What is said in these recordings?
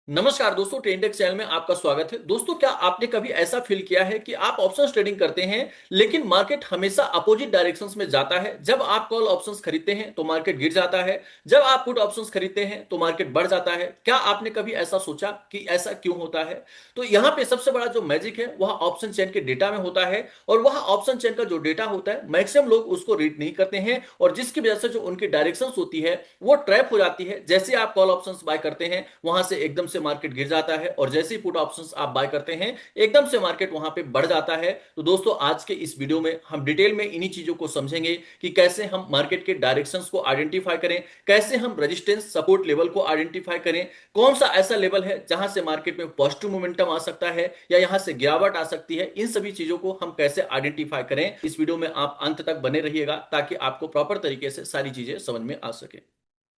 नमस्कार दोस्तों, ट्रेंडेक्स चैनल में आपका स्वागत है। दोस्तों, क्या आपने कभी ऐसा फील किया है कि आप ऑप्शंस ट्रेडिंग करते हैं लेकिन मार्केट हमेशा अपोजिट डायरेक्शंस में जाता है। जब आप कॉल ऑप्शंस खरीदते हैं तो मार्केट गिर जाता है, जब आप पुट ऑप्शंस खरीदते हैं तो मार्केट बढ़ जाता है। क्या आपने कभी ऐसा सोचा कि ऐसा क्यों होता है? तो यहाँ पे सबसे बड़ा जो मैजिक है वह ऑप्शन चेन के डेटा में होता है। और वह ऑप्शन चेन का जो डेटा होता है मैक्सिमम लोग उसको रीड नहीं करते हैं, और जिसकी वजह से जो उनकी डायरेक्शंस होती है वो ट्रैप हो जाती है। जैसे आप कॉल ऑप्शंस बाय करते हैं वहां से एकदम से मार्केट गिर जाता है, और जैसे ही पुट ऑप्शंस आप बाय करते हैं एकदम से मार्केट वहां पे बढ़ जाता है। तो दोस्तों, आज के इस वीडियो में हम डिटेल में इन्हीं चीजों को समझेंगे कि कैसे हम मार्केट के डायरेक्शंस को आइडेंटिफाई करें, कैसे हम रेजिस्टेंस सपोर्ट लेवल को आइडेंटिफाई करें, कौन सा ऐसा लेवल है जहां से मार्केट में पॉजिटिव मोमेंटम आ सकता है या यहां से गिरावट आ सकती है। इन सभी चीजों को हम कैसे आइडेंटिफाई करें, इस वीडियो में आप अंत तक बने रहिएगा ताकि आपको प्रॉपर तरीके से सारी चीजें समझ में आ सके।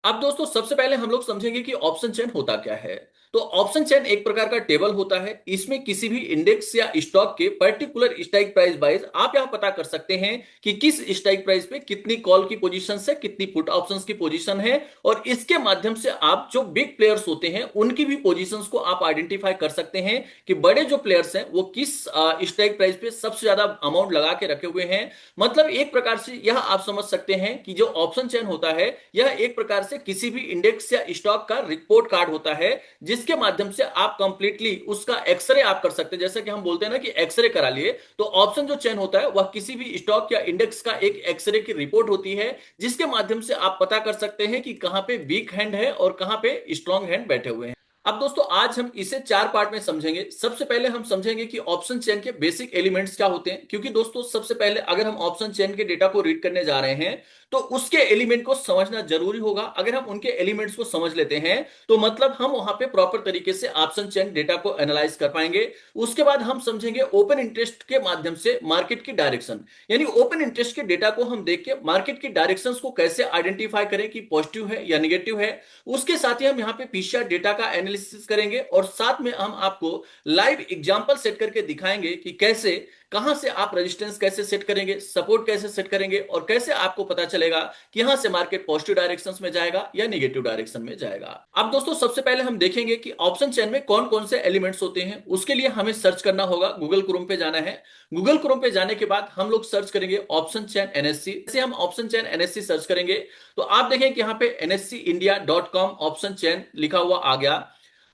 अब दोस्तों, सबसे पहले हम लोग समझेंगे कि ऑप्शन चेन होता क्या है। तो ऑप्शन चेन एक प्रकार का टेबल होता है। इसमें किसी भी इंडेक्स या स्टॉक के पर्टिकुलर स्ट्राइक प्राइस वाइज आप यहां पता कर सकते हैं कि किस स्ट्राइक प्राइस पे कितनी कॉल की पोजीशन है, कितनी पुट ऑप्शंस की पोजीशन है। और इसके माध्यम से आप जो बिग प्लेयर्स होते हैं उनकी भी पोजीशंस को आप आइडेंटिफाई कर सकते हैं कि बड़े जो प्लेयर्स हैं वो किस स्ट्राइक प्राइस पे सबसे ज्यादा अमाउंट लगा के रखे हुए हैं। मतलब एक प्रकार से यह आप समझ सकते हैं कि जो ऑप्शन चेन होता है यह एक प्रकार से किसी भी इंडेक्स या स्टॉक का रिपोर्ट कार्ड होता है, जिसके माध्यम से आप कंप्लीटली उसका एक्सरे आप कर सकते हैं। जैसे कि हम बोलते हैं ना कि एक्सरे करा लिए, तो ऑप्शन जो चेन होता है वह किसी भी स्टॉक या इंडेक्स का एक एक्सरे की रिपोर्ट होती है, जिसके माध्यम से आप पता कर सकते हैं कि कहां पे वीक हैंड है और कहां पे स्ट्रॉन्ग हैंड बैठे हुए हैं। अब दोस्तों, आज हम इसे चार पार्ट में समझेंगे। सबसे पहले हम समझेंगे कि ऑप्शन चेन के बेसिक एलिमेंट्स क्या होते हैं, क्योंकि दोस्तों सबसे पहले अगर हम ऑप्शन चेन के डेटा को रीड करने जा रहे हैं तो उसके एलिमेंट को समझना जरूरी होगा। अगर हम उनके एलिमेंट्स को समझ लेते हैं तो मतलब हम वहां पे प्रॉपर तरीके से ऑप्शन चेन डेटा को एनालाइज कर पाएंगे। उसके बाद हम समझेंगे ओपन इंटरेस्ट के माध्यम से मार्केट की डायरेक्शन, यानी ओपन इंटरेस्ट के डेटा को हम देख के मार्केट की डायरेक्शन को कैसे आइडेंटिफाई करें कि पॉजिटिव है या निगेटिव है। उसके साथ ही हम यहाँ पे पीसीआर डेटा का एनालिसिस करेंगे, और साथ में हम आपको लाइव एग्जांपल सेट करके दिखाएंगे कि कैसे कहां से आप रेजिस्टेंस कैसे सेट करेंगे, सपोर्ट कैसे सेट करेंगे, और कैसे आपको पता चलेगा कि यहां से मार्केट पॉजिटिव डायरेक्शन में जाएगा या निगेटिव डायरेक्शन में जाएगा। अब दोस्तों, सबसे पहले हम देखेंगे कि ऑप्शन चेन में कौन कौन से एलिमेंट्स होते हैं। उसके लिए हमें सर्च करना होगा, गूगल क्रोम पे जाना है। गूगल क्रोम पे जाने के बाद हम लोग सर्च करेंगे ऑप्शन चेन एनएससी। जैसे हम ऑप्शन चेन एनएससी सर्च करेंगे तो आप देखें कि यहाँ पे nscindia.com ऑप्शन चेन लिखा हुआ आ गया।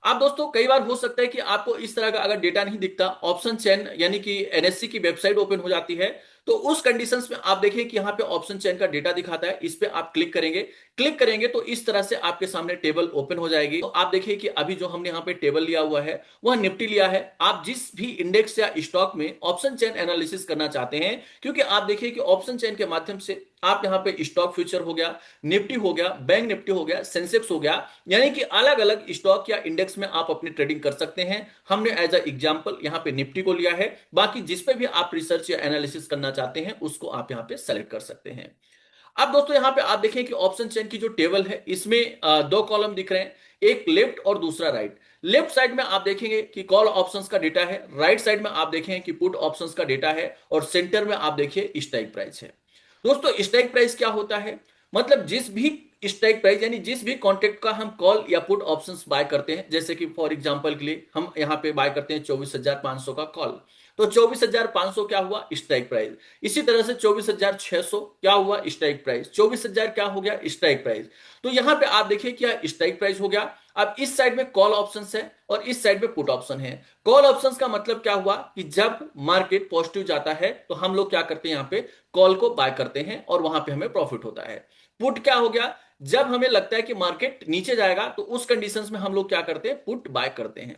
आप दोस्तों, कई बार हो सकता है कि आपको इस तरह का अगर डेटा नहीं दिखता, ऑप्शन चेन यानी कि एनएससी की वेबसाइट ओपन हो जाती है, तो उस कंडीशंस में आप देखें कि यहाँ पे ऑप्शन चेन का डेटा दिखाता है। इस पे आप क्लिक करेंगे। क्लिक करेंगे तो इस तरह से आपके सामने टेबल ओपन हो जाएगी। तो आप देखिए कि अभी जो हमने यहाँ पे टेबल लिया हुआ है वह निफ्टी लिया है। आप जिस भी इंडेक्स या स्टॉक में ऑप्शन चेन एनालिसिस करना चाहते हैं, क्योंकि आप देखिए कि ऑप्शन चेन के माध्यम से आप यहाँ पे स्टॉक फ्यूचर हो गया, निफ्टी हो गया, बैंक निफ्टी हो गया, सेंसेक्स हो गया, यानी कि अलग अलग स्टॉक या इंडेक्स में आप अपनी ट्रेडिंग कर सकते हैं। हमने एज अ एग्जांपल यहाँ पे निफ्टी को लिया है। बाकी जिस पे भी आप रिसर्च या एनालिसिस करना चाहते हैं उसको आप यहाँ पे सेलेक्ट कर सकते हैं। अब दोस्तों, यहाँ पे आप देखें कि ऑप्शन चेन की जो टेबल है इसमें दो कॉलम दिख रहे हैं, एक लेफ्ट और दूसरा राइट। लेफ्ट साइड में आप देखेंगे कि कॉल ऑप्शंस का डेटा है, राइट साइड में आप देखें कि पुट ऑप्शंस का डेटा है, और सेंटर में आप देखिए स्ट्राइक प्राइस है। दोस्तों, स्ट्राइक प्राइस क्या होता है? मतलब जिस भी स्ट्राइक प्राइस यानी जिस भी कॉन्ट्रैक्ट का हम कॉल या पुट ऑप्शंस बाय करते हैं, जैसे कि फॉर एग्जांपल के लिए हम यहाँ पे बाय करते हैं 24,500 का कॉल, तो 24,500 क्या हुआ? Strike price. इसी तरह से 24,600 क्या हुआ? Strike price. 24,000 क्या हो गया? Strike price. तो यहां पे आप देखिए क्या स्ट्राइक प्राइस हो गया। अब इस साइड में कॉल ऑप्शन है और इस साइड में पुट ऑप्शन है। कॉल ऑप्शन का मतलब क्या हुआ कि जब मार्केट पॉजिटिव जाता है तो हम लोग क्या करते हैं, यहाँ पे कॉल को बाय करते हैं और वहां पे हमें प्रॉफिट होता है। पुट क्या हो गया? जब हमें लगता है कि मार्केट नीचे जाएगा तो उस कंडीशंस में हम लोग क्या करते हैं? पुट बाय करते हैं।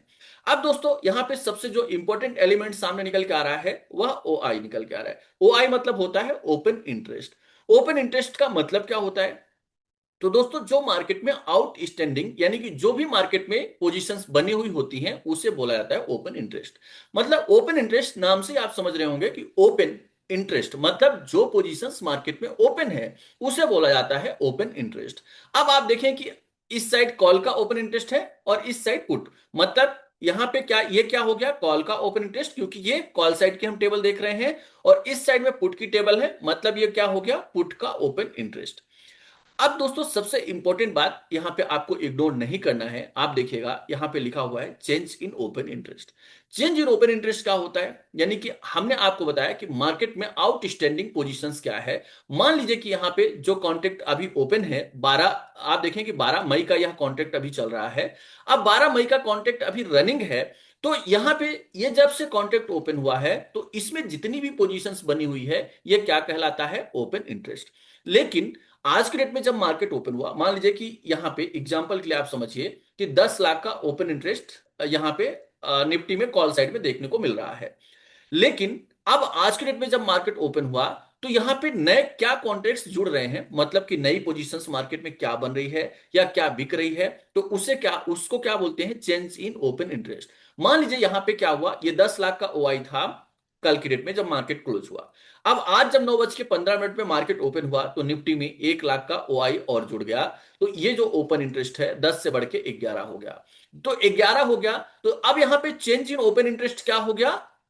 अब दोस्तों, यहां पे सबसे जो इंपॉर्टेंट एलिमेंट सामने निकल के आ रहा है वह ओ आई निकल के आ रहा है। ओ आई मतलब होता है ओपन इंटरेस्ट। ओपन इंटरेस्ट का मतलब क्या होता है? तो दोस्तों, जो मार्केट में आउटस्टैंडिंग यानी कि जो भी मार्केट में पोजीशंस बनी हुई होती हैं उसे बोला जाता है ओपन इंटरेस्ट। मतलब ओपन इंटरेस्ट नाम से आप समझ रहे होंगे कि ओपन इंटरेस्ट मतलब जो पोजीशंस मार्केट में ओपन है उसे बोला जाता है ओपन इंटरेस्ट। अब आप देखें कि इस साइड कॉल का ओपन इंटरेस्ट है और इस साइड पुट। मतलब यहां पे क्या, ये क्या हो गया? कॉल का ओपन इंटरेस्ट, क्योंकि ये कॉल साइड की हम टेबल देख रहे हैं, और इस साइड में पुट की टेबल है, मतलब ये क्या हो गया? पुट का ओपन इंटरेस्ट। अब दोस्तों सबसे इंपॉर्टेंट बात यहां पे आपको इग्नोर नहीं करना है। आप देखिएगा यहां पे लिखा हुआ है change in open interest. Change in open interest क्या होता है, यानी कि हमने आपको बताया कि मार्केट में आउटस्टैंडिंग पोजीशंस क्या है। मान लीजिए कि यहाँ पे जो कॉन्ट्रैक्ट अभी ओपन है 12, आप देखें कि 12 मई का यह कॉन्ट्रैक्ट अभी चल रहा है। अब 12 मई का कॉन्ट्रैक्ट अभी रनिंग है। तो यहां पे ये जब से कॉन्ट्रैक्ट ओपन हुआ है तो इसमें जितनी भी पोजीशंस बनी हुई है ये क्या कहलाता है, ओपन इंटरेस्ट। लेकिन आज के डेट में जब मार्केट ओपन हुआ, मान लीजिए कि यहां पे एग्जांपल के लिए आप समझिए कि 10 लाख का ओपन इंटरेस्ट यहां पे निफ्टी में कॉल साइड में देखने को मिल रहा है। लेकिन अब आज के डेट में जब मार्केट ओपन हुआ तो यहां पे नए क्या कॉन्ट्रैक्ट्स जुड़ रहे हैं, मतलब कि नई पोजीशंस मार्केट में क्या बन रही है या क्या बिक रही है, तो उसको क्या बोलते हैं, चेंज इन ओपन इंटरेस्ट। मान लीजिए यहां पे क्या हुआ, ये 10 लाख का ओआई था कल की डेट में जब मार्केट क्लोज हुआ। अब आज जब 9:15 पे मार्केट ओपन हुआ तो निफ्टी में 1 लाख का ओआई और जुड़ गया। तो ये जो ओपन इंटरेस्ट है 10 से बढ़ के 11 हो गया। तो 11 हो गया, तो अब यहां पे चेंज इन ओपन इंटरेस्ट क्या हो गया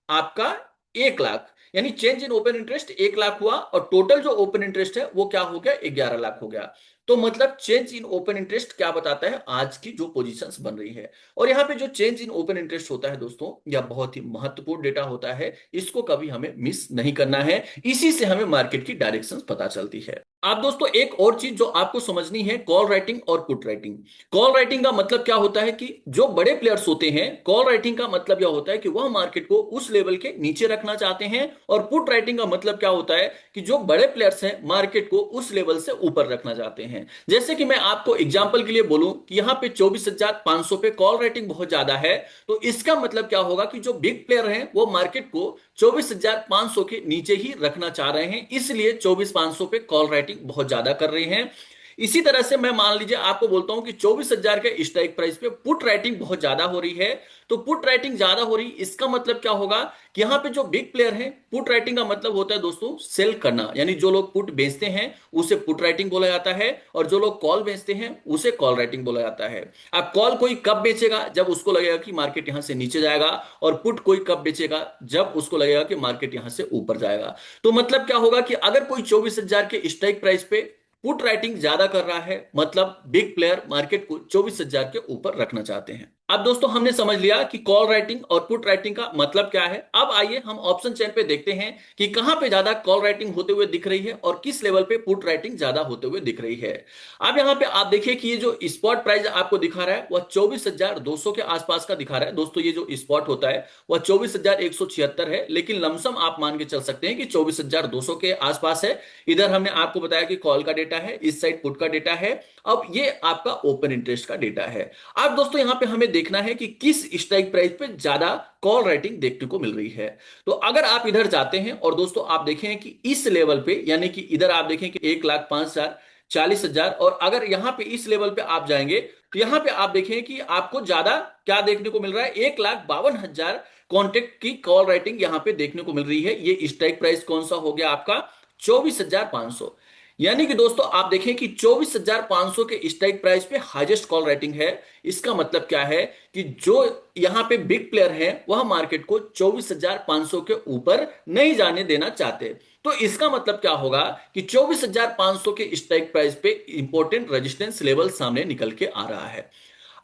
आपका, 1 लाख। यानी change in open interest 1 lakh हुआ और टोटल जो ओपन इंटरेस्ट है वो क्या हो गया, 11 लाख हो गया। तो मतलब चेंज इन ओपन इंटरेस्ट क्या बताता है, आज की जो पोजीशंस बन रही है। और यहाँ पे जो चेंज इन ओपन इंटरेस्ट होता है दोस्तों, यह बहुत ही महत्वपूर्ण डेटा होता है, इसको कभी हमें मिस नहीं करना है। इसी से हमें मार्केट की डायरेक्शंस पता चलती है। आप दोस्तों एक और चीज जो आपको समझनी है, कॉल राइटिंग और पुट राइटिंग। कॉल राइटिंग का मतलब क्या होता है कि जो बड़े प्लेयर्स होते हैं, कॉल राइटिंग का मतलब यह होता है कि वह मार्केट को उस लेवल के नीचे रखना चाहते हैं, और पुट राइटिंग का मतलब क्या होता है कि जो बड़े प्लेयर्स हैं मार्केट को उस लेवल से ऊपर रखना चाहते हैं। जैसे कि मैं आपको एग्जांपल के लिए बोलूं कि यहां पे 24,500 पे कॉल राइटिंग बहुत ज्यादा है, तो इसका मतलब क्या होगा कि जो बिग प्लेयर हैं वो मार्केट को 24,500 के नीचे ही रखना चाह रहे हैं, इसलिए 24,500 पे कॉल राइटिंग बहुत ज्यादा कर रहे हैं। इसी तरह से मैं मान लीजिए आपको बोलता हूं कि 24,000 के स्ट्राइक प्राइस पे पुट राइटिंग बहुत ज्यादा हो रही है। तो पुट राइटिंग ज्यादा हो रही, इसका मतलब क्या होगा कि यहां पे जो बिग प्लेयर हैं, पुट राइटिंग का मतलब होता है दोस्तों सेल करना, यानी जो लोग पुट बेचते हैं उसे पुट राइटिंग बोला जाता है, और जो लोग कॉल बेचते हैं उसे कॉल राइटिंग बोला जाता है। अब कॉल कोई कब बेचेगा, जब उसको लगेगा कि मार्केट यहां से नीचे जाएगा, और पुट कोई कब बेचेगा, जब उसको लगेगा कि मार्केट यहां से ऊपर जाएगा। तो मतलब क्या होगा कि अगर कोई 24,000 के स्ट्राइक प्राइस पे पुट राइटिंग ज्यादा कर रहा है, मतलब बिग प्लेयर मार्केट को 24,000 के ऊपर रखना चाहते हैं। अब दोस्तों हमने समझ लिया कि कॉल राइटिंग और पुट राइटिंग का मतलब क्या है। अब आइए हम ऑप्शन चेन पे देखते हैं कि कहां पे ज्यादा कॉल राइटिंग होते हुए दिख रही है और किस लेवल पे पुट राइटिंग ज्यादा होते हुए दिख रही है। अब यहां पे आप देखिए कि ये जो स्पॉट प्राइस आपको दिखा रहा है वह 24,200 के आसपास का दिखा रहा है। दोस्तों ये जो स्पॉट होता है वह 24,176 है, लेकिन लमसम आप मान के चल सकते हैं कि 24,200 के आसपास है। इधर हमने आपको बताया कि कॉल का डेटा है, इस साइड पुट का डेटा है। अब ये आपका ओपन इंटरेस्ट का डेटा है। अब दोस्तों यहां पे हमें देखना है कि किस स्ट्राइक प्राइस पे ज्यादा कॉल राइटिंग देखने को मिल रही है। तो अगर आप इधर जाते हैं और दोस्तों आप देखें कि इस लेवल पे, यानी कि इधर आप देखें कि 1,05,000, 40,000, और अगर यहां पे इस लेवल पे आप जाएंगे तो यहां पे आप देखें कि आपको ज्यादा क्या देखने को मिल रहा है, 1,52,000 कॉन्टेक्ट की कॉल राइटिंग यहां पे देखने को मिल रही है। ये स्ट्राइक प्राइस कौन सा हो गया आपका, 24,500। यानी कि दोस्तों आप देखें कि 24,500 के स्ट्राइक प्राइस पे हाईएस्ट कॉल राइटिंग है। इसका मतलब क्या है कि जो यहां पे बिग प्लेयर हैं वह मार्केट को 24,500 के ऊपर नहीं जाने देना चाहते। तो इसका मतलब क्या होगा कि 24,500 के स्ट्राइक प्राइस पे इंपॉर्टेंट रेजिस्टेंस लेवल सामने निकल के आ रहा है।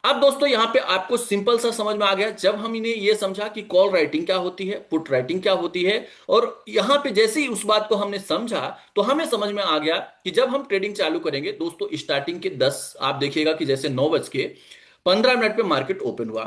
अब दोस्तों यहां पे आपको सिंपल सा समझ में आ गया, जब हम इन्हें ये समझा कि कॉल राइटिंग क्या होती है, पुट राइटिंग क्या होती है, और यहां पे जैसे ही उस बात को हमने समझा तो हमें समझ में आ गया कि जब हम ट्रेडिंग चालू करेंगे दोस्तों, स्टार्टिंग के 10, आप देखिएगा कि जैसे 9:15 पे मार्केट ओपन हुआ,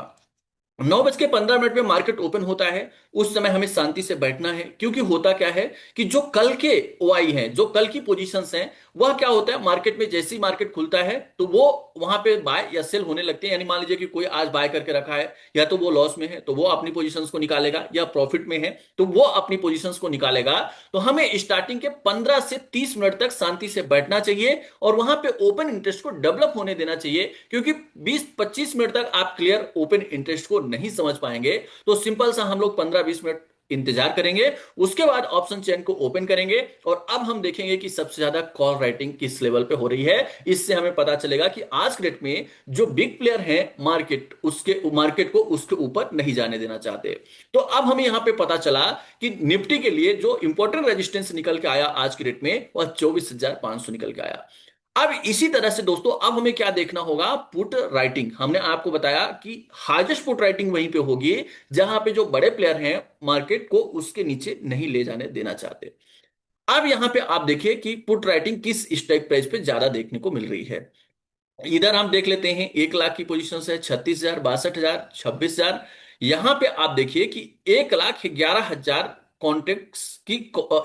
9:15 पे मार्केट ओपन होता है, उस समय हमें शांति से बैठना है। क्योंकि होता क्या है कि जो कल के ओआई हैं, जो कल की पोजीशंस हैं, वह क्या होता है मार्केट में जैसे ही मार्केट खुलता है तो वो वहां पे बाय या सेल होने लगते हैं। यानी मान लीजिए कि कोई आज बाय करके रखा है, या तो वो लॉस में है तो वो अपनी पोजीशंस को निकालेगा, या प्रॉफिट में है तो वो अपनी पोजीशंस को निकालेगा। तो हमें स्टार्टिंग के 15 से 30 मिनट तक शांति से बैठना चाहिए और वहां पे ओपन इंटरेस्ट को डेवलप होने देना चाहिए। क्योंकि 20-25 मिनट तक आप क्लियर ओपन इंटरेस्ट को नहीं समझ पाएंगे। तो सिंपल सा हम लोग 15-20 मिनट इंतजार करेंगे, उसके बाद ऑप्शन चेन को ओपन करेंगे, और अब हम देखेंगे कि सबसे ज्यादा कॉल राइटिंग किस लेवल पे हो रही है। इससे हमें पता चलेगा कि आज के डेट में जो बिग प्लेयर हैं मार्केट को उसके ऊपर नहीं जाने देना चाहते। तो अब हमें यहां पे पता चला कि निफ्टी के लिए जो इंपॉर्टेंट रेजिस्टेंस निकल के आया आज की डेट में, वह 24,500 निकल के आया। अब इसी तरह से दोस्तों अब हमें क्या देखना होगा, पुट राइटिंग। हमने आपको बताया कि हाईएस्ट पुट राइटिंग वहीं पे होगी जहां पे जो बड़े प्लेयर हैं मार्केट को उसके नीचे नहीं ले जाने देना चाहते। अब यहां पे आप देखिए कि पुट राइटिंग किस स्ट्राइक प्राइस पे ज्यादा देखने को मिल रही है। इधर हम देख लेते हैं 1 लाख की पोजीशन है, 36,000, 62,000, 26,000। यहां पे आप देखिए कि 1,11,000 कॉन्ट्रैक्ट्स की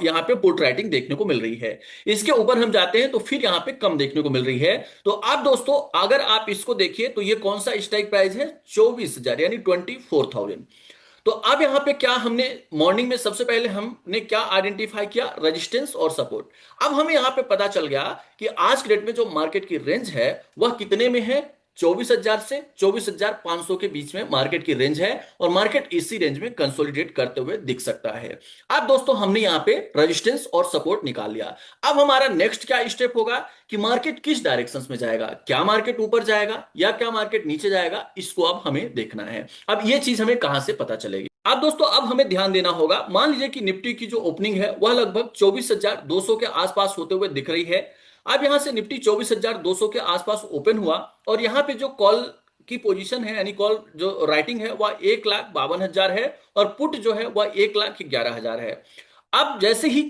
यहां पे पुट राइटिंग देखने को मिल रही है। इसके ऊपर हम जाते हैं तो फिर यहां पे कम देखने को मिल रही है। तो अब दोस्तों अगर आप इसको देखिए तो ये कौन सा स्ट्राइक प्राइस है, 24,000 यानी 24,000। तो अब यहां पे क्या हमने मॉर्निंग में सबसे पहले हमने क्या आइडेंटिफाई किया, रेजिस्टेंस और सपोर्ट। अब हमें यहां पे पता चल गया कि आज के डेट में जो मार्केट की रेंज है वह कितने में है, 24,000 से 24,500 के बीच में मार्केट की रेंज है और मार्केट इसी रेंज में कंसोलिडेट करते हुए दिख सकता है। अब दोस्तों हमने यहां पे रेजिस्टेंस और सपोर्ट निकाल लिया। अब हमारा नेक्स्ट क्या स्टेप होगा कि मार्केट किस डायरेक्शन में जाएगा, क्या मार्केट ऊपर जाएगा या क्या मार्केट नीचे जाएगा, इसको अब हमें देखना है। अब ये चीज हमें कहां से पता चलेगी। अब दोस्तों अब हमें ध्यान देना होगा, मान लीजिए कि निफ्टी की जो ओपनिंग है वह लगभग 24,200 के आसपास होते हुए दिख रही है। अब यहां से निफ्टी 24,200 के आसपास ओपन हुआ और यहां पे जो कॉल की पोजीशन है यानी कॉल जो राइटिंग है वह 1,52,000 है और पुट जो है वह 1,11,000 है। अब जैसे ही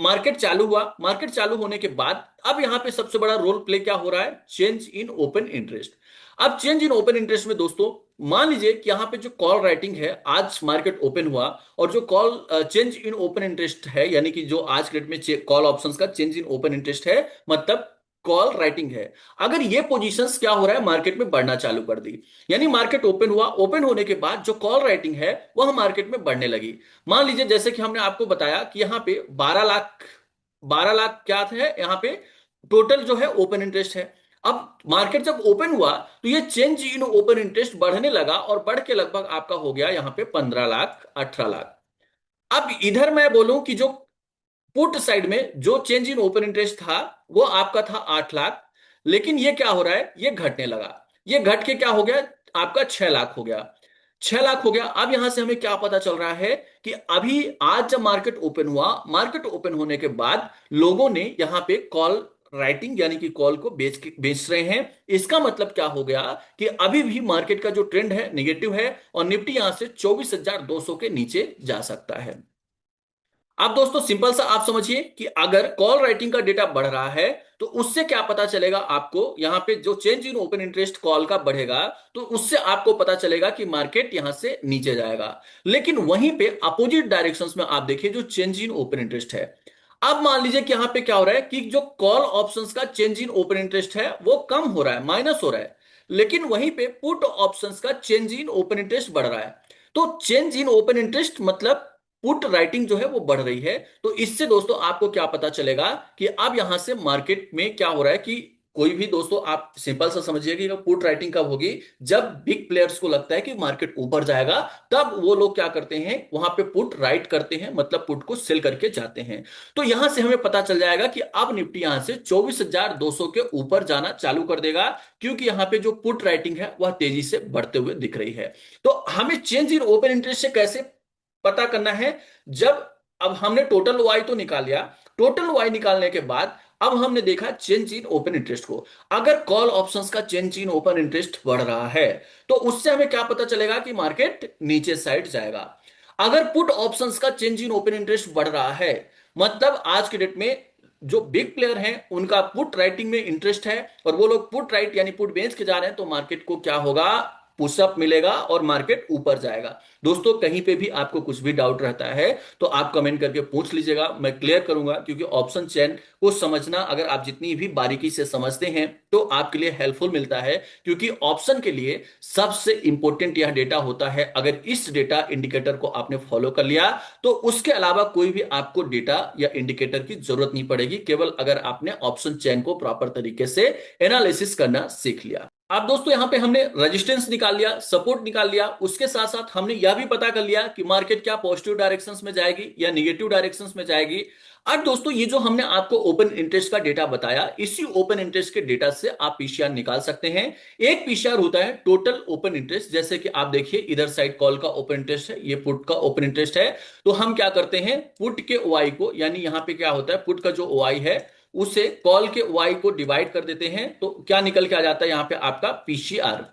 मार्केट चालू हुआ, मार्केट चालू होने के बाद अब यहां पे सबसे बड़ा रोल प्ले क्या हो रहा है, चेंज इन ओपन इंटरेस्ट। अब चेंज इन ओपन इंटरेस्ट में दोस्तों मान लीजिए कि यहां पे जो कॉल राइटिंग है, आज मार्केट ओपन हुआ और जो call change in open interest है यानी कि जो आज के डेट में कॉल ऑप्शंस का चेंज इन ओपन इंटरेस्ट है, मतलब कॉल राइटिंग है, अगर ये पोजीशंस क्या हो रहा है मार्केट में बढ़ना चालू कर दी, यानी मार्केट ओपन हुआ, ओपन होने के बाद जो कॉल राइटिंग है वह मार्केट में बढ़ने लगी। मान लीजिए जैसे कि हमने आपको बताया कि यहां पे 12 लाख क्या है यहाँ पे टोटल जो है ओपन इंटरेस्ट है। अब मार्केट जब ओपन हुआ तो ये चेंज इन ओपन इंटरेस्ट बढ़ने लगा और बढ़ के लगभग आपका हो गया यहां पे 15 लाख, 18 लाख। अब इधर मैं बोलूं कि जो पुट साइड में जो चेंज इन ओपन इंटरेस्ट था वो आपका था 8 लाख, लेकिन ये क्या हो रहा है, ये घटने लगा। ये घट के क्या हो गया, आपका 6 लाख हो गया। 6 लाख हो गया। अब यहां से हमें क्या पता चल रहा है कि अभी आज जब मार्केट ओपन हुआ, मार्केट ओपन होने के बाद लोगों ने यहां पे कॉल राइटिंग यानी कि कॉल को बेच रहे हैं। इसका मतलब क्या हो गया कि अभी भी मार्केट का जो ट्रेंड है निगेटिव है और निफ्टी यहां से 24,200 के नीचे जा सकता है। अब दोस्तों सिंपल सा आप समझिए कि अगर कॉल राइटिंग का डेटा बढ़ रहा है तो उससे क्या पता चलेगा आपको, यहां पे जो change in open interest call का बढ़ेगा तो उससे आपको पता चलेगा कि मार्केट यहां से नीचे जाएगा। लेकिन वहीं पे अपोजिट डायरेक्शंस में आप देखिए जो चेंज इन ओपन इंटरेस्ट है, अब मान लीजिए कि यहां पे क्या हो रहा है कि जो कॉल ऑप्शंस का चेंज इन ओपन इंटरेस्ट है वो कम हो रहा है, माइनस हो रहा है, लेकिन वहीं पे पुट ऑप्शंस का चेंज इन ओपन इंटरेस्ट बढ़ रहा है। तो चेंज इन ओपन इंटरेस्ट मतलब पुट राइटिंग जो है वो बढ़ रही है। तो इससे दोस्तों आपको क्या पता चलेगा कि अब यहां से मार्केट में क्या हो रहा है कि कोई भी दोस्तों आप सिंपल सा समझिए कि पुट राइटिंग कब होगी, जब बिग प्लेयर्स को लगता है कि मार्केट ऊपर जाएगा तब वो लोग क्या करते हैं वहां पे पुट राइट करते हैं, मतलब पुट को सेल करके जाते हैं। तो यहां से हमें पता चल जाएगा कि अब निफ्टी यहां से 24,200 के ऊपर जाना चालू कर देगा, क्योंकि यहां पे जो पुट राइटिंग है वह तेजी से बढ़ते हुए दिख रही है। तो हमें चेंज इन ओपन इंटरेस्ट से कैसे पता करना है, जब अब हमने टोटल वाई तो निकाल लिया, टोटल वाई निकालने के बाद अब हमने देखा चेंज इन ओपन इंटरेस्ट को। अगर कॉल ऑप्शंस का चेंज इन ओपन इंटरेस्ट बढ़ रहा है तो उससे हमें क्या पता चलेगा कि मार्केट नीचे साइड जाएगा। अगर पुट ऑप्शंस का चेंज इन ओपन इंटरेस्ट बढ़ रहा है मतलब आज के डेट में जो बिग प्लेयर हैं उनका पुट राइटिंग में इंटरेस्ट है और वो लोग पुट राइट यानी पुट बेच के जा रहे हैं, तो मार्केट को क्या होगा, पुशअप मिलेगा और मार्केट ऊपर जाएगा। दोस्तों कहीं पे भी आपको कुछ भी डाउट रहता है तो आप कमेंट करके पूछ लीजिएगा, मैं क्लियर करूंगा, क्योंकि ऑप्शन चेन को समझना अगर आप जितनी भी बारीकी से समझते हैं तो आपके लिए हेल्पफुल मिलता है, क्योंकि ऑप्शन के लिए सबसे इंपॉर्टेंट यह डेटा होता है। अगर इस डेटा इंडिकेटर को आपने फॉलो कर लिया तो उसके अलावा कोई भी आपको डेटा या इंडिकेटर की जरूरत नहीं पड़ेगी, केवल अगर आपने ऑप्शन चेन को प्रॉपर तरीके से एनालिसिस करना सीख लिया। अब दोस्तों यहां पे हमने रेजिस्टेंस निकाल लिया, सपोर्ट निकाल लिया, उसके साथ साथ हमने यह भी पता कर लिया कि मार्केट क्या पॉजिटिव डायरेक्शंस में जाएगी या निगेटिव डायरेक्शंस में जाएगी। अब दोस्तों ये जो हमने आपको ओपन इंटरेस्ट का डेटा बताया, इसी ओपन इंटरेस्ट के डेटा से आप पीसीआर निकाल सकते हैं। एक पीसीआर होता है टोटल ओपन इंटरेस्ट, जैसे कि आप देखिए इधर साइड कॉल का ओपन इंटरेस्ट है, ये पुट का ओपन इंटरेस्ट है। तो हम क्या करते हैं, पुट के ओआई को, यानी यहां पे क्या होता है पुट का जो ओआई है उसे कॉल के वाई को डिवाइड कर देते हैं तो क्या निकल के आ जाता है यहाँ पे आपका पीसीआर,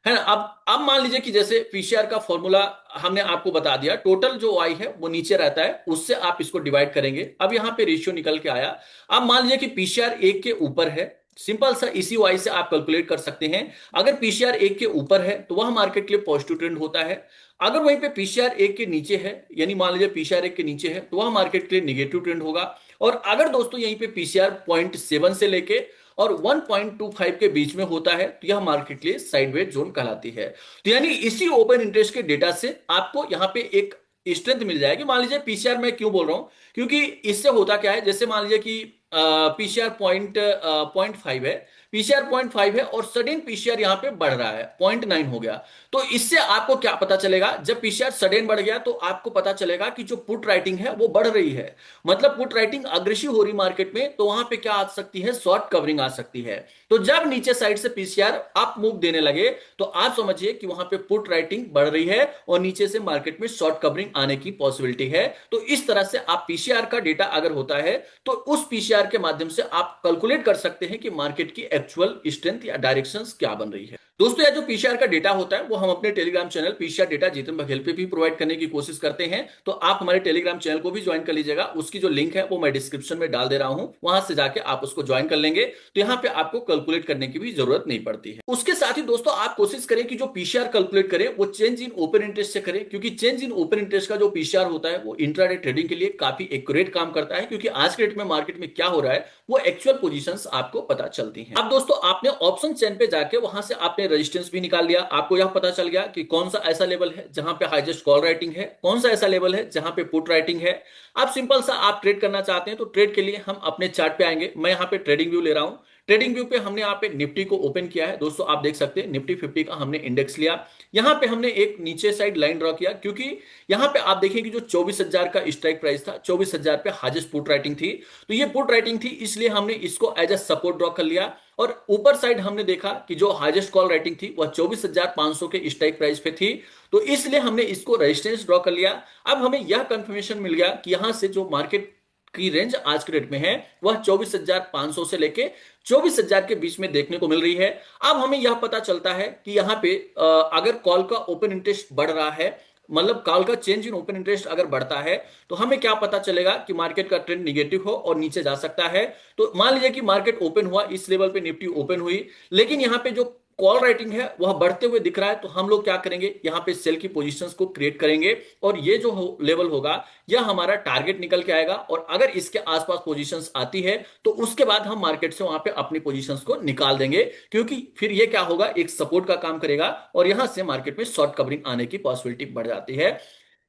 है ना। अब मान लीजिए कि जैसे पीसीआर का फॉर्मूला हमने आपको बता दिया, टोटल जो वाई है वो नीचे रहता है, उससे आप इसको डिवाइड करेंगे। अब यहाँ पे रेशियो निकल के आया। अब मान लीजिए कि पीसीआर 1 के ऊपर है, सिंपल सा इसी वाई से आप कैलकुलेट कर सकते हैं। अगर पीसीआर 1 के ऊपर है तो वह मार्केट के लिए पॉजिटिव ट्रेंड होता है। अगर वहीं पे पीसीआर 1 के नीचे है, यानी मान लीजिए पीसीआर 1 के नीचे है, तो वह मार्केट के लिए निगेटिव ट्रेंड होगा। और अगर दोस्तों यहीं पे पीसीआर 0.7 से लेके और 1.25 के बीच में होता है तो यह मार्केट के लिए साइडवेज जोन कहलाती है। तो यानी इसी ओपन इंटरेस्ट के डेटा से आपको यहां पे एक स्ट्रेंथ मिल जाएगी। मान लीजिए पीसीआर मैं क्यों बोल रहा हूं, क्योंकि इससे होता क्या है, जैसे मान लीजिए कि पीसीआर पॉइंट फाइव है, पीसीआर 0.5 है और सडन पीसीआर यहां पे बढ़ रहा है, 0.9 हो गया। तो इससे आपको क्या पता चलेगा, जब पीसीआर सडन बढ़ गया तो आपको पता चलेगा कि जो पुट राइटिंग है वो बढ़ रही है, मतलब पुट राइटिंग अग्रेसिव हो रही मार्केट में, तो वहां पे क्या आ सकती है, शॉर्ट कवरिंग आ सकती है। तो जब नीचे साइड से पीसीआर अप मूव देने लगे तो आप समझिए कि वहां पे पुट राइटिंग बढ़ रही है और नीचे से मार्केट में शॉर्ट कवरिंग आने की पॉसिबिलिटी है। तो इस तरह से आप पीसीआर का डेटा अगर होता है तो उस पीसीआर के माध्यम से आप कैलकुलेट कर सकते हैं कि मार्केट की एक्चुअल स्ट्रेंथ या डायरेक्शंस क्या बन रही है। दोस्तों यह जो पीसीआर का डेटा होता है वो हम अपने Telegram channel PCR data Jitan Baghel पे भी प्रोवाइड करने की कोशिश करते हैं, तो आप हमारे टेलीग्राम चैनल को भी ज्वाइन कर लीजिएगा। उसकी जो लिंक है वो मैं डिस्क्रिप्शन में डाल दे रहा हूं, वहां से जाके आप उसको ज्वाइन कर लेंगे तो यहाँ पे आपको कैलकुलेट करने की भी जरूरत नहीं पड़ती है। उसके साथ ही दोस्तों आप कोशिश करें कि जो पीसीआर कैलकुलेट करें वो चेंज इन ओपन इंटरेस्ट से करें, क्योंकि चेंज इन ओपन इंटरेस्ट का जो पीसीआर होता है वो इंट्राडे ट्रेडिंग के लिए काफी एक्यूरेट काम करता है, क्योंकि आज के डेट में मार्केट में क्या हो रहा है वो एक्चुअल पोजीशंस आपको पता चलती हैं। अब दोस्तों आपने ऑप्शन चेन पे जाके वहां से आपने रेजिस्टेंस भी निकाल लिया, आपको यह पता चल गया कि कौन सा ऐसा लेवल है जहां पे हाईएस्ट कॉल राइटिंग है, कौन सा ऐसा लेवल है जहां पे पुट राइटिंग है। अब सिंपल सा आप ट्रेड करना चाहते हैं तो ट्रेड के लिए हम अपने चार्ट पे आएंगे। मैं यहाँ पे ट्रेडिंग व्यू ले रहा हूं। ट्रेडिंग व्यू पे हमने यहाँ पे निफ्टी को ओपन किया है दोस्तों, आप देख सकते हैं निफ्टी 50 का हमने इंडेक्स लिया। यहाँ पे हमने एक नीचे साइड लाइन ड्रॉ किया, क्योंकि यहाँ पे आप देखें कि जो 24,000 का स्ट्राइक प्राइस था, 24,000 पे हाईएस्ट पुट राइटिंग थी, तो ये पुट राइटिंग थी, इसलिए हमने इसको एज ए सपोर्ट ड्रॉ कर लिया। और ऊपर साइड हमने देखा कि जो हाईएस्ट कॉल राइटिंग थी वह 24,500 के स्ट्राइक प्राइस पे थी, तो इसलिए हमने इसको रेजिस्टेंस ड्रॉ कर लिया। अब हमें यह कंफर्मेशन मिल गया कि यहां से जो मार्केट की रेंज आज के डेट में है वह 24,500 से लेके 24,000 के बीच में देखने को मिल रही है। अब हमें यह पता चलता है कि यहां पे अगर कॉल का ओपन इंटरेस्ट बढ़ रहा है, मतलब कॉल का चेंज इन ओपन इंटरेस्ट अगर बढ़ता है तो हमें क्या पता चलेगा कि मार्केट का ट्रेंड निगेटिव हो और नीचे जा सकता है। तो मान लीजिए कि मार्केट ओपन हुआ, इस लेवल पे निफ्टी ओपन हुई, लेकिन यहां पे जो कॉल राइटिंग है वह बढ़ते हुए दिख रहा है, तो हम लोग क्या करेंगे, यहां पे सेल की पोजीशंस को क्रिएट करेंगे और ये जो लेवल होगा यह हमारा टारगेट निकल के आएगा। और अगर इसके आसपास पोजीशंस आती है तो उसके बाद हम मार्केट से वहां पे अपनी पोजीशंस को निकाल देंगे, क्योंकि फिर ये क्या होगा, एक सपोर्ट का काम करेगा और यहां से मार्केट में शॉर्ट कवरिंग आने की पॉसिबिलिटी बढ़ जाती है।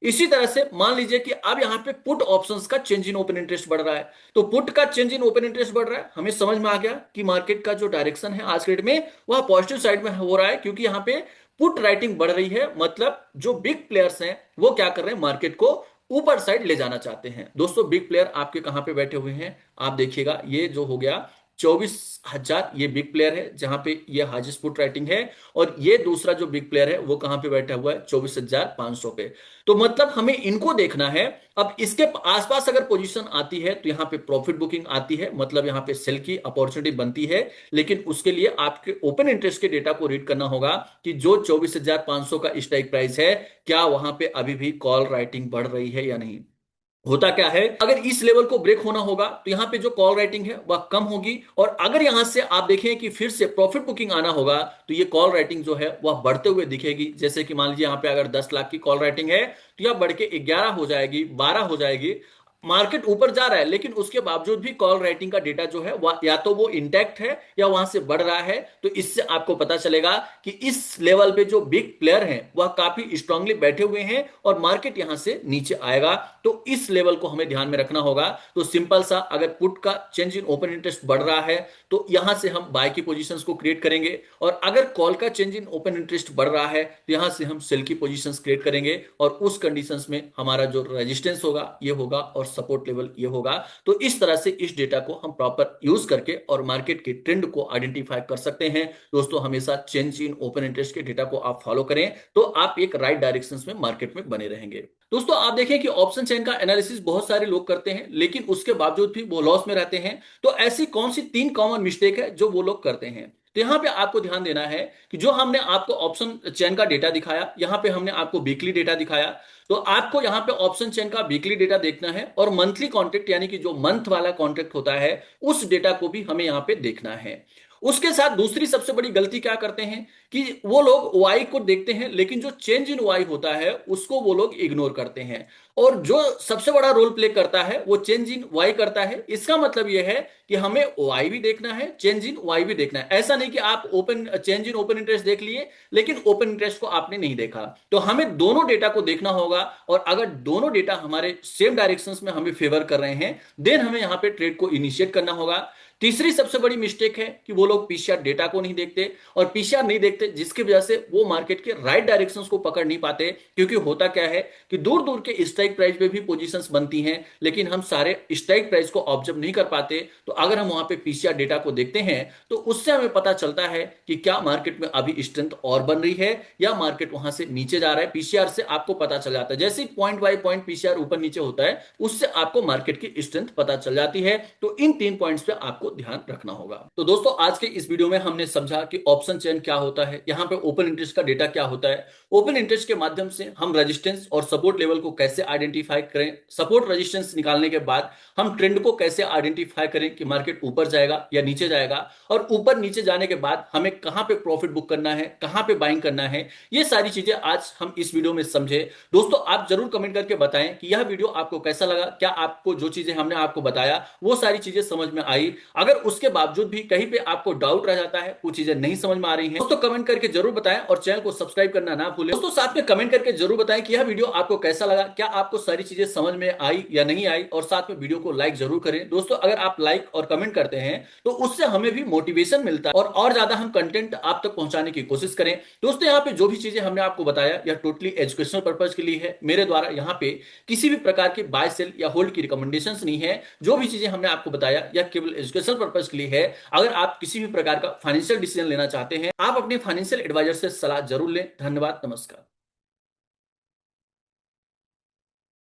इसी तरह से मान लीजिए कि अब यहां पे पुट ऑप्शंस का चेंज इन ओपन इंटरेस्ट बढ़ रहा है, तो पुट का चेंज इन ओपन इंटरेस्ट बढ़ रहा है, हमें समझ में आ गया कि मार्केट का जो डायरेक्शन है आज के डेट में वह पॉजिटिव साइड में हो रहा है, क्योंकि यहां पे पुट राइटिंग बढ़ रही है, मतलब जो बिग प्लेयर्स हैं वो क्या कर रहे हैं, मार्केट को ऊपर साइड ले जाना चाहते हैं। दोस्तों बिग प्लेयर आपके कहां पे बैठे हुए हैं, आप देखिएगा ये जो हो गया 24,000, ये बिग प्लेयर है जहां पे ये हाईएस्ट पुट राइटिंग है, और ये दूसरा जो बिग प्लेयर है वो कहां पे बैठा हुआ है, 24,500 पे। तो मतलब हमें इनको देखना है। अब इसके आसपास अगर पोजीशन आती है तो यहां पे प्रॉफिट बुकिंग आती है, मतलब यहां पे सेल की अपॉर्चुनिटी बनती है, लेकिन उसके लिए आपके ओपन इंटरेस्ट के डेटा को रीड करना होगा कि जो 24,500 का स्ट्राइक प्राइस है क्या वहां पे अभी भी कॉल राइटिंग बढ़ रही है या नहीं। होता क्या है, अगर इस लेवल को ब्रेक होना होगा तो यहां पे जो कॉल राइटिंग है वह कम होगी, और अगर यहां से आप देखें कि फिर से प्रॉफिट बुकिंग आना होगा तो ये कॉल राइटिंग जो है वह बढ़ते हुए दिखेगी। जैसे कि मान लीजिए यहां पे अगर 10 लाख की कॉल राइटिंग है तो यह बढ़ के 11 हो जाएगी, 12 हो जाएगी। मार्केट ऊपर जा रहा है लेकिन उसके बावजूद भी कॉल राइटिंग का डेटा जो है वह या तो वो इंटैक्ट है या वहां से बढ़ रहा है, तो इससे आपको पता चलेगा कि इस लेवल पे जो बिग प्लेयर हैं वह काफी स्ट्रांगली बैठे हुए हैं और मार्केट यहां से नीचे आएगा, तो इस लेवल को हमें ध्यान में रखना होगा। तो सिंपल सा, अगर पुट का चेंज इन ओपन इंटरेस्ट बढ़ रहा है तो यहां से हम बाय की पोजीशंस को क्रिएट करेंगे, और अगर कॉल का चेंज इन ओपन इंटरेस्ट बढ़ रहा है तो यहां से हम सेल की पोजीशंस क्रिएट करेंगे, और उस कंडीशंस में हमारा जो रेजिस्टेंस होगा ये होगा और सपोर्ट लेवल ये होगा। तो इस तरह से इस डेटा को हम प्रॉपर यूज करके और मार्केट के ट्रेंड को आइडेंटिफाई कर सकते हैं। दोस्तों हमेशा चेंज इन ओपन इंटरेस्ट के डेटा को आप फॉलो करें तो आप एक राइट डायरेक्शन में मार्केट में बने रहेंगे। दोस्तों आप देखें कि ऑप्शन चेन का एनालिसिस बहुत सारे लोग करते हैं लेकिन उसके बावजूद भी वो लॉस में रहते हैं। तो ऐसी कौन सी 3 कॉमन मिस्टेक है जो वो लोग करते हैं? तो यहां पे आपको ध्यान देना है कि जो हमने आपको ऑप्शन चेन का डेटा दिखाया, यहां पे हमने आपको वीकली डेटा दिखाया, तो आपको यहां पे ऑप्शन चेन का वीकली डेटा देखना है और मंथली कॉन्ट्रैक्ट यानी कि जो मंथ वाला कॉन्ट्रैक्ट होता है उस डेटा को भी हमें यहां पे देखना है। उसके साथ दूसरी सबसे बड़ी गलती क्या करते हैं कि वो लोग वाई को देखते हैं लेकिन जो चेंज इन वाई होता है उसको वो लोग इग्नोर करते हैं। और जो सबसे बड़ा रोल प्ले करता है वो चेंज इन वाई करता है। इसका मतलब यह है कि हमें वाई भी देखना है, चेंज इन वाई भी देखना है। ऐसा नहीं कि आप open change in open interest देख लिए लेकिन ओपन इंटरेस्ट को आपने नहीं देखा। तो हमें दोनों डेटा को देखना होगा और अगर दोनों डेटा हमारे सेम डायरेक्शंस में हमें फेवर कर रहे हैं देन हमें यहां पे ट्रेड को इनिशिएट करना होगा। तीसरी सबसे बड़ी मिस्टेक है कि वो लोग पीसीआर डेटा को नहीं देखते और पीसीआर नहीं देखते जिसकी वजह से वो मार्केट के राइट डायरेक्शंस को पकड़ नहीं पाते। क्योंकि होता क्या है कि दूर दूर के स्ट्राइक प्राइस पे भी पोजीशंस बनती हैं लेकिन हम सारे स्ट्राइक प्राइस को ऑब्जर्व नहीं कर पाते। तो अगर हम वहां पे पीसीआर डेटा को देखते हैं तो उससे हमें पता चलता है कि क्या मार्केट में अभी स्ट्रेंथ और बन रही है या मार्केट वहां से नीचे जा रहा है। पीसीआर से आपको पता चल जाता है, जैसे पॉइंट बाय पॉइंट पीसीआर ऊपर नीचे होता है उससे आपको मार्केट की स्ट्रेंथ पता चल जाती है। तो इन 3 पॉइंट्स पे आपको ध्यान रखना होगा। तो दोस्तों आज के इस वीडियो में हमने समझा कि ऑप्शन चेन क्या होता है, यहाँ पे ओपन इंटरेस्ट का डेटा क्या होता है, ओपन इंटरेस्ट के माध्यम से हम रेजिस्टेंस और सपोर्ट लेवल को कैसे आइडेंटिफाई करें, सपोर्ट रेजिस्टेंस निकालने के बाद हम ट्रेंड को कैसे आइडेंटिफाई करें कि मार्केट ऊपर जाएगा या नीचे जाएगा, और ऊपर नीचे जाने के बाद हमें कहां पे प्रॉफिट बुक करना है, कहां पे बाइंग करना है, ये सारी चीजें आज हम इस वीडियो में समझे। दोस्तों आप जरूर कमेंट करके बताएं कि यह वीडियो आपको कैसा लगा, क्या आपको जो चीजें हमने आपको बताया वो सारी चीजें समझ में आई। अगर उसके बावजूद भी कहीं पे आपको डाउट रह जाता है, कुछ चीजें नहीं समझ में आ रही हैं, दोस्तों कमेंट करके जरूर बताएं और चैनल को सब्सक्राइब करना ना भूलें। दोस्तों साथ में कमेंट करके जरूर बताएं कि यह वीडियो आपको कैसा लगा, क्या आपको सारी चीजें समझ में आई या नहीं आई, और साथ में वीडियो को लाइक जरूर करें। दोस्तों अगर आप लाइक और कमेंट करते हैं तो उससे हमें भी मोटिवेशन मिलता है और ज्यादा हम कंटेंट आप तक पहुंचाने की कोशिश करें। दोस्तों यहाँ पे जो भी चीजें हमने आपको बताया यह टोटली एजुकेशनल पर्पज के लिए है। मेरे द्वारा यहाँ पे किसी भी प्रकार की बाय सेल या होल्ड की रिकमेंडेशंस नहीं है। जो भी चीजें हमने आपको बताया यह केवल एजुकेशनल पर्पज के लिए है। अगर आप किसी भी प्रकार का फाइनेंशियल डिसीजन लेना चाहते हैं आप अपने फाइनेंशियल एडवाइजर से सलाह जरूर लें। धन्यवाद, नमस्कार।